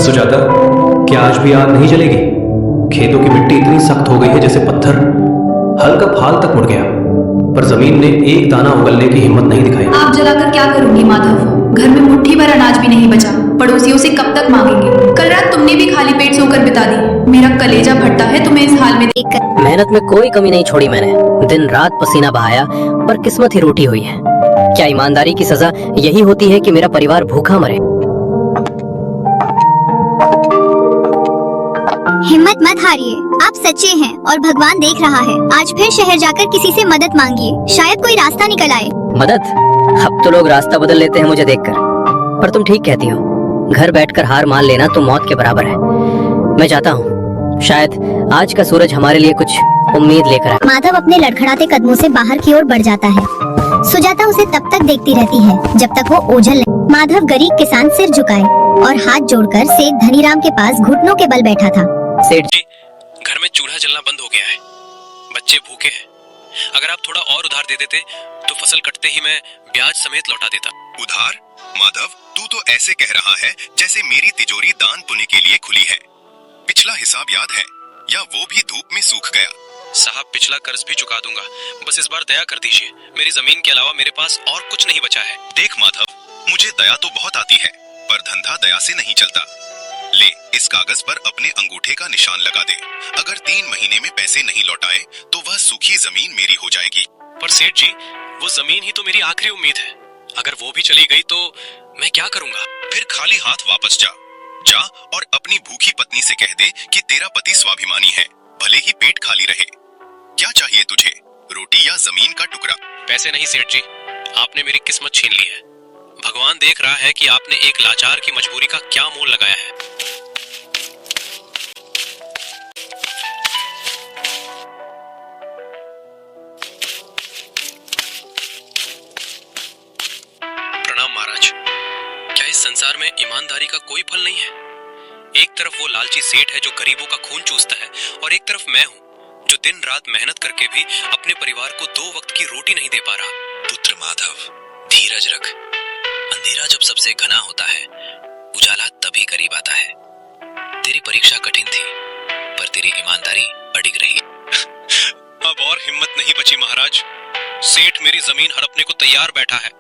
सुजाता, क्या आज भी आग नहीं जलेगी? खेतों की मिट्टी इतनी सख्त हो गई है जैसे पत्थर। हल्का फाल तक मुड़ गया, पर जमीन ने एक दाना उगलने की हिम्मत नहीं दिखाई। आप जलाकर क्या करूंगी माधव? घर में मुट्ठी भर अनाज भी नहीं बचा। पड़ोसियों से कब तक मांगेंगे? कल रात तुमने भी खाली पेट सोकर बिता दी। मेरा कलेजा फटता है तुम्हें इस हाल में देखकर। मेहनत में कोई कमी नहीं छोड़ी मैंने, दिन रात पसीना बहाया, पर किस्मत ही रूठी हुई है। क्या ईमानदारी की सजा यही होती है कि मेरा परिवार भूखा मरे? हिम्मत मत हारिए, आप सच्चे हैं और भगवान देख रहा है। आज फिर शहर जाकर किसी से मदद मांगिए, शायद कोई रास्ता निकल आए। मदद? अब तो लोग रास्ता बदल लेते हैं मुझे देखकर। पर तुम ठीक कहती हो, घर बैठकर हार मान लेना तो मौत के बराबर है। मैं जाता हूँ, शायद आज का सूरज हमारे लिए कुछ उम्मीद लेकर आए। माधव अपने लड़खड़ाते कदमों से बाहर की ओर बढ़ जाता है। सुजाता उसे तब तक देखती रहती है जब तक वो ओझल नहीं। माधव गरीब किसान सिर झुकाए और हाथ जोड़कर सेठ धनीराम के पास घुटनों के बल बैठा था। सेठ जी, घर में चूल्हा जलना बंद हो गया है, बच्चे भूखे हैं। अगर आप थोड़ा और उधार दे देते तो फसल कटते ही मैं ब्याज समेत लौटा देता। उधार? माधव, तू तो ऐसे कह रहा है जैसे मेरी तिजोरी दान पुण्य के लिए खुली है। पिछला हिसाब याद है या वो भी धूप में सूख गया? साहब, पिछला कर्ज भी चुका दूंगा, बस इस बार दया कर दीजिए। मेरी जमीन के अलावा मेरे पास और कुछ नहीं बचा है। देख माधव, मुझे दया तो बहुत आती है, पर धंधा दया से नहीं चलता। ले, इस कागज पर अपने अंगूठे का निशान लगा दे। अगर 3 महीने में पैसे नहीं लौटाए तो वह सूखी जमीन मेरी हो जाएगी। पर सेठ जी, वो जमीन ही तो मेरी आखिरी उम्मीद है। अगर वो भी चली गई तो मैं क्या करूंगा? फिर खाली हाथ वापस जा और अपनी भूखी पत्नी से कह दे कि तेरा पति स्वाभिमानी है, भले ही पेट खाली रहे। क्या चाहिए तुझे, रोटी या जमीन का टुकड़ा? पैसे नहीं सेठ जी, आपने मेरी किस्मत छीन ली है। भगवान देख रहा है कि आपने एक लाचार की मजबूरी का क्या मोल लगाया है। प्रणाम महाराज। क्या इस संसार में ईमानदारी का कोई फल नहीं है? एक तरफ वो लालची सेठ है जो गरीबों का खून चूसता है, और एक तरफ मैं हूँ जो दिन रात मेहनत करके भी अपने परिवार को 2 वक्त की रोटी नहीं दे पा रहा। पुत्र माधव, धीरज रख। अंधेरा जब सबसे घना होता है, उजाला तभी करीब आता है। तेरी परीक्षा कठिन थी, पर तेरी ईमानदारी अडिग रही। अब और हिम्मत नहीं बची महाराज। सेठ मेरी जमीन हड़पने को तैयार बैठा है।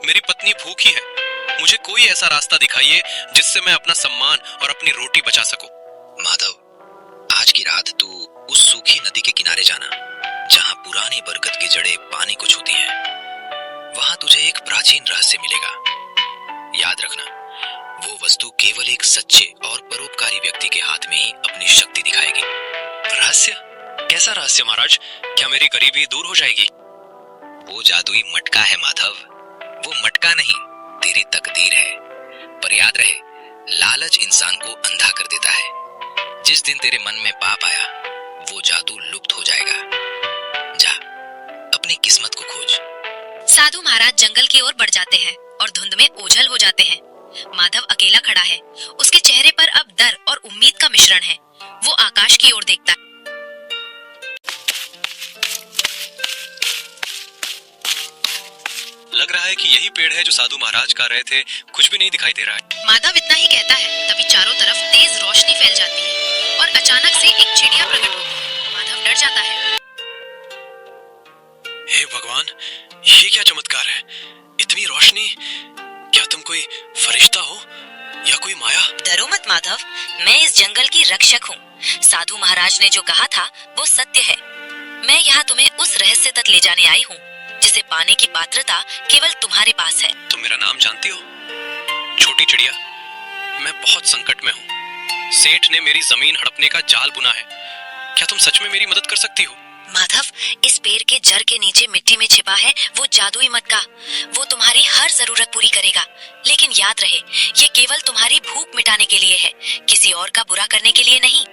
मेरी पत्नी भूखी है। मुझे कोई ऐसा रास्ता दिखाइए जिससे मैं अपना सम्मान और अपनी रोटी बचा सकूं। माधव, आज की रात तू उस सूखी नदी के किनारे जाना, जहां पुरानी बरगद की जड़ें पानी को छूती हैं। वहां तुझे एक प्राचीन रहस्य मिलेगा। याद रखना, वो वस्तु केवल एक सच्चे और परोपकारी व्यक्ति के हाथ में ही अपनी शक्ति दिखाएगी। रहस्य? कैसा रहस्य महाराज? क्या मेरी गरीबी दूर हो जाएगी? वो जादुई मटका है माधव। वो मटका नहीं, तेरी तकदीर है। पर याद रहे, लालच इंसान को अंधा कर देता है। जिस दिन तेरे मन में पाप आया, वो जादू लुप्त हो जाएगा। जा, अपनी किस्मत को खोज। साधु महाराज जंगल की ओर बढ़ जाते हैं और धुंध में ओझल हो जाते हैं। माधव अकेला खड़ा है। उसके चेहरे पर अब डर और उम्मीद का मिश्रण है। वो आकाश की ओर देखता है। लग रहा है कि यही पेड़ है जो साधु महाराज कह रहे थे। कुछ भी नहीं दिखाई दे रहा है। माधव इतना ही कहता है, तभी चारों तरफ तेज रोशनी फैल जाती है और अचानक से एक चिड़िया प्रकट होती है। माधव डर जाता है। हे भगवान, ये क्या चमत्कार है? इतनी रोशनी! क्या तुम कोई फरिश्ता हो या कोई माया? डरो मत माधव, मैं इस जंगल की रक्षक हूँ। साधु महाराज ने जो कहा था वो सत्य है। मैं यहाँ तुम्हें उस रहस्य तक ले जाने आई हूँ जिसे पाने की पात्रता केवल तुम्हारे पास है। तुम मेरा नाम जानती हो? छोटी चिड़िया, मैं बहुत संकट में हूँ। सेठ ने मेरी जमीन हड़पने का जाल बुना है। क्या तुम सच में मेरी मदद कर सकती हो? माधव, इस पेड़ के जड़ के नीचे मिट्टी में छिपा है वो जादुई मटका। वो तुम्हारी हर जरूरत पूरी करेगा। लेकिन याद रहे, ये केवल तुम्हारी भूख मिटाने के लिए है, किसी और का बुरा करने के लिए नहीं।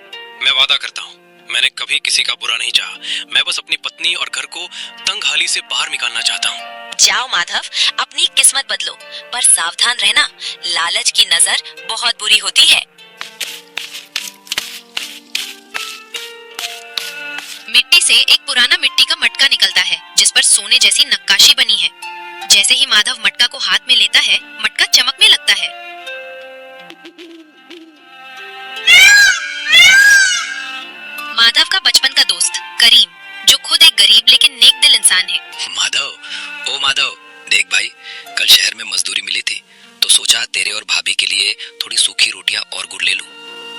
मैं वादा करता हूँ, मैंने कभी किसी का बुरा नहीं चाहा। मैं बस अपनी पत्नी और घर को तंगहाली से बाहर निकालना चाहता हूँ। जाओ माधव, अपनी किस्मत बदलो, पर सावधान रहना, लालच की नजर बहुत बुरी होती है। मिट्टी से एक पुराना मिट्टी का मटका निकलता है जिस पर सोने जैसी नक्काशी बनी है। जैसे ही माधव मटका को हाथ में लेता है, मटका चमकने लगता है। का बचपन का दोस्त करीम, जो खुद एक गरीब लेकिन नेक दिल इंसान है। माधव, ओ माधव, देख भाई, कल शहर में मजदूरी मिली थी तो सोचा तेरे और भाभी के लिए थोड़ी सूखी रोटियां और गुड़ ले लूं।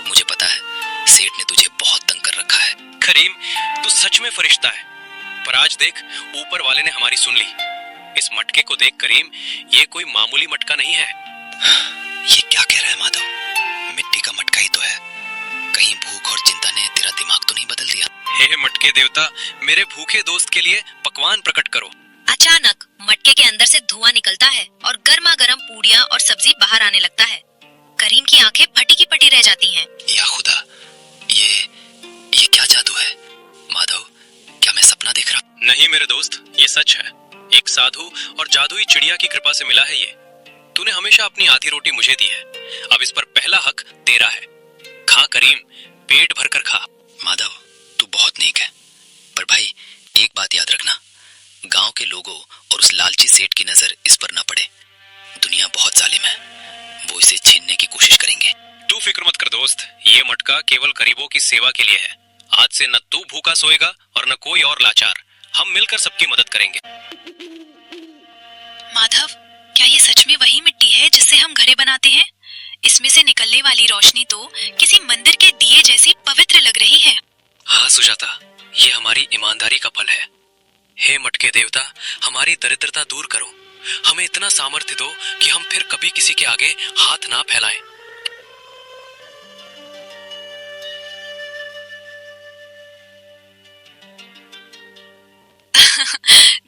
मुझे पता है सेठ ने तुझे बहुत तंग कर रखा है। करीम, तू सच में फरिश्ता है। पर आज देख, ऊपर वाले ने हमारी सुन ली। इस मटके को देख करीम, ये कोई मामूली मटका नहीं है। ये क्या कह रहा है माधव? मिट्टी का मटका ही तो है। कहीं भूख और चिंता ने तेरा दिमाग तो नहीं बदल दिया? हे मटके देवता, मेरे भूखे दोस्त के लिए पकवान प्रकट करो। अचानक मटके के अंदर से धुआं निकलता है और गर्मा गर्म पूड़ियाँ और सब्जी बाहर आने लगता है। करीम की आंखें फटी की पटी रह जाती हैं। या खुदा, ये क्या जादू है? माधव, क्या मैं सपना देख रहा हूँ? नहीं मेरे दोस्त, ये सच है। एक साधु और जादुई चिड़िया की कृपा से मिला है ये। तूने हमेशा अपनी आधी रोटी मुझे दी है, अब इस पर पहला हक तेरा है। खा करीम, पेट भर कर खा। माधव, तू बहुत नेक है, पर भाई एक बात याद रखना, गांव के लोगों और उस लालची सेठ की नजर इस पर न पड़े। दुनिया बहुत जालिम है, वो इसे छीनने की कोशिश करेंगे। तू फिक्र मत कर दोस्त, ये मटका केवल गरीबों की सेवा के लिए है। आज से न तू भूखा सोएगा और न कोई और लाचार। हम मिलकर सबकी मदद करेंगे। माधव, क्या ये सच में वही मिट्टी है जिससे हम घरे बनाते हैं? इसमें से निकलने वाली रोशनी तो किसी मंदिर के दिए जैसी पवित्र लग रही है। हाँ सुजाता, ये हमारी ईमानदारी का फल है। हे मटके देवता, हमारी दरिद्रता दूर करो। हमें इतना सामर्थ्य दो कि हम फिर कभी किसी के आगे हाथ ना फैलाएं।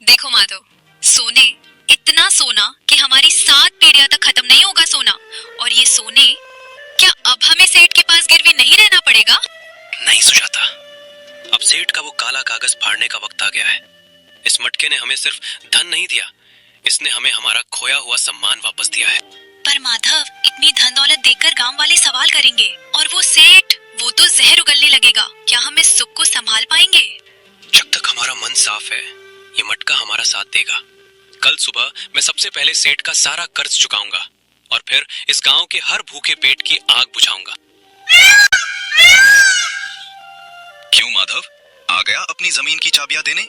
देखो माधव, सोने, इतना सोना कि हमारी 7 पीढ़ियां तक खत्म नहीं होगा सोना। और ये सोने, क्या अब हमें सेठ के पास गिरवी नहीं रहना पड़ेगा? नहीं सुजाता, अब सेठ का वो काला कागज फाड़ने का वक्त आ गया है। इस मटके ने हमें सिर्फ धन नहीं दिया, इसने हमें हमारा खोया हुआ सम्मान वापस दिया है। पर माधव, इतनी धन दौलत देखकर गांव वाले सवाल करेंगे, और वो सेठ, वो तो जहर उगलने लगेगा। क्या हम इस सुख को संभाल पाएंगे? जब तक हमारा मन साफ है, ये मटका हमारा साथ देगा। कल सुबह मैं सबसे पहले सेठ का सारा कर्ज चुकाऊंगा और फिर इस गांव के हर भूखे पेट की आग बुझाऊंगा। क्यों माधव, आ गया अपनी जमीन की चाबियां देने?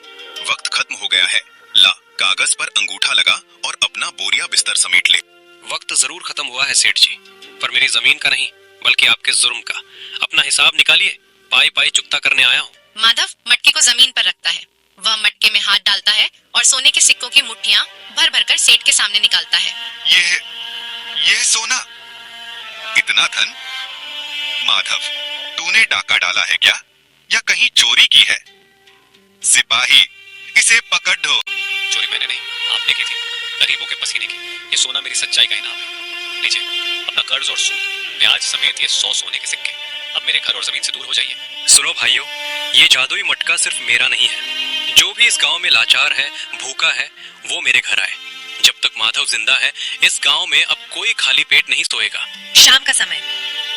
वक्त खत्म हो गया है। ला, कागज पर अंगूठा लगा और अपना बोरिया बिस्तर समेट ले। वक्त जरूर खत्म हुआ है सेठ जी, पर मेरी जमीन का नहीं, बल्कि आपके जुर्म का। अपना हिसाब निकालिए, पाई पाई चुकता करने आया हूँ। माधव मटके को जमीन पर रखता है। वह मटके में हाथ डालता है और सोने के सिक्कों की मुट्ठियां भर भर कर सेठ के सामने निकालता है। ये सोना, इतना धन? माधव, तूने डाका डाला है क्या, या कहीं चोरी की है? सिपाही, इसे पकड़ दो। चोरी मैंने नहीं, आपने की थी, गरीबों के पसीने की। ये सोना मेरी सच्चाई का इनाम है। लीजिए अपना कर्ज और सूद, ब्याज समेत ये 100 सोने के सिक्के। अब मेरे घर और जमीन से दूर हो जाइए। सुनो भाइयों, ये जादुई मटका सिर्फ मेरा नहीं है। जो भी इस गांव में लाचार है, भूखा है, वो मेरे घर आए। जब तक माधव जिंदा है, इस गांव में अब कोई खाली पेट नहीं सोएगा। शाम का समय,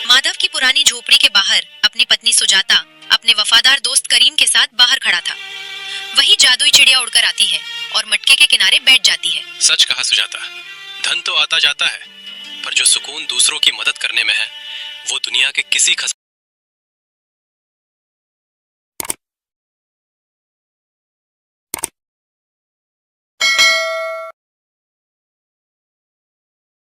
माधव की पुरानी झोपड़ी के बाहर अपनी पत्नी सुजाता अपने वफादार दोस्त करीम के साथ बाहर खड़ा था। वही जादुई चिड़िया उड़कर आती है और मटके के किनारे बैठ जाती है। सच कहा सुजाता, धन तो आता जाता है, पर जो सुकून दूसरों की मदद करने में है, वो दुनिया के किसी